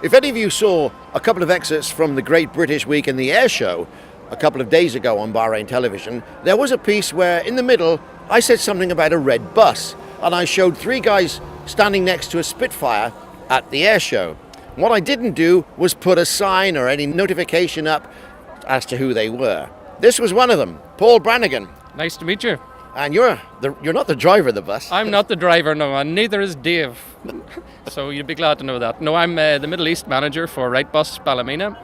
If any of you saw a couple of excerpts from the Great British Week in the Air Show a couple of days ago on Bahrain television, there was a piece where in the middle I said something about a red bus, and I showed three guys standing next to a Spitfire at the air show. What I didn't do was put a sign or any notification up as to who they were. This was one of them, Paul Brannigan. Nice to meet you. And you're not the driver of the bus. I'm not the driver, no, and neither is Dave. So you'd be glad to know that. No, I'm the Middle East manager for Wright Bus Ballymena.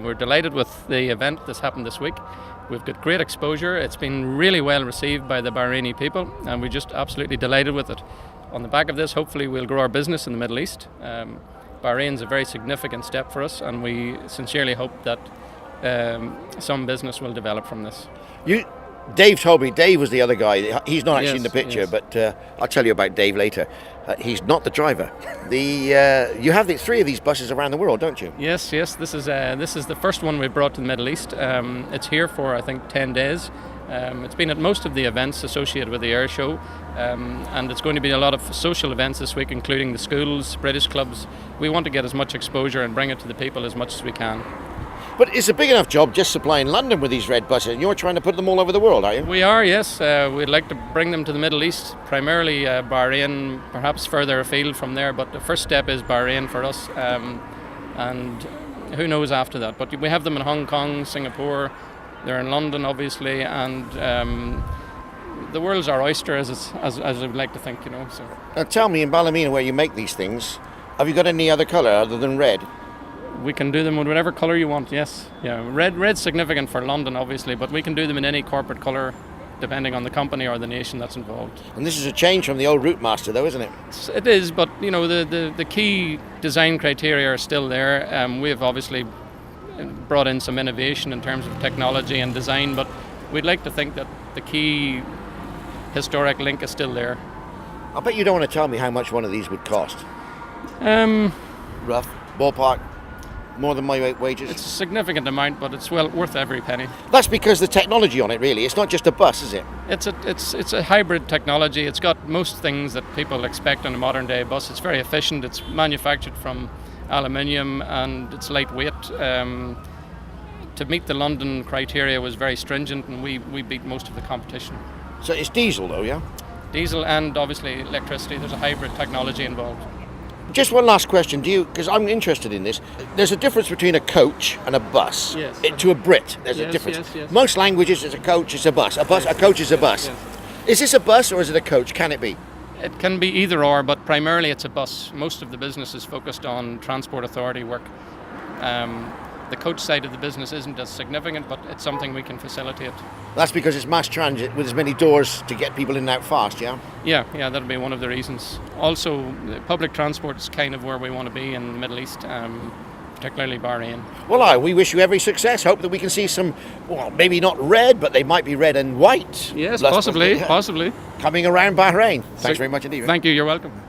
We're delighted with the event that's happened this week. We've got great exposure. It's been really well received by the Bahraini people, and we're just absolutely delighted with it. On the back of this, hopefully we'll grow our business in the Middle East. Bahrain's a very significant step for us, and we sincerely hope that some business will develop from this. Dave told me, Dave was the other guy. He's not actually in the picture, yes. but I'll tell you about Dave later. He's not the driver. You have three of these buses around the world, don't you? Yes. This is the first one we brought to the Middle East. It's here for, I think, 10 days. It's been at most of the events associated with the air show, and it's going to be a lot of social events this week, including the schools, British clubs. We want to get as much exposure and bring it to the people as much as we can. But it's a big enough job just supplying London with these red buses, and you're trying to put them all over the world, are you? We are, yes. We'd like to bring them to the Middle East, primarily Bahrain, perhaps further afield from there, but the first step is Bahrain for us, and who knows after that. But we have them in Hong Kong, Singapore, they're in London, obviously, and the world's our oyster, as I would like to think, you know. So. Now tell me, in Ballymena, where you make these things, have you got any other colour other than red? We can do them with whatever colour you want, yes. Yeah, red's significant for London, obviously, but we can do them in any corporate colour, depending on the company or the nation that's involved. And this is a change from the old Route Master, though, isn't it? It is, but you know the key design criteria are still there. We've obviously brought in some innovation in terms of technology and design, but we'd like to think that the key historic link is still there. I bet you don't want to tell me how much one of these would cost. Rough ballpark. More than my wages? It's a significant amount, but it's well worth every penny. That's because the technology on it, really. It's not just a bus, is it? It's a hybrid technology. It's got most things that people expect on a modern day bus. It's very efficient. It's manufactured from aluminium and it's lightweight. To meet the London criteria was very stringent, and we beat most of the competition. So it's diesel, though, yeah? Diesel and obviously electricity. There's a hybrid technology involved. Just one last question, because I'm interested in this. There's a difference between a coach and a bus. Yes. To a Brit, there's a difference. Yes. Most languages, it's a coach, it's a bus. A coach is a bus. Yes. Is this a bus or is it a coach? Can it be? It can be either or, but primarily it's a bus. Most of the business is focused on Transport Authority work. The coach side of the business isn't as significant, but it's something we can facilitate. That's because it's mass transit with as many doors to get people in and out fast, yeah? Yeah, that'll be one of the reasons. Also, public transport is kind of where we want to be in the Middle East, particularly Bahrain. Well, we wish you every success. Hope that we can see some, well, maybe not red, but they might be red and white. Yes, possibly. Coming around Bahrain. Thanks very much indeed. Thank you, you're welcome.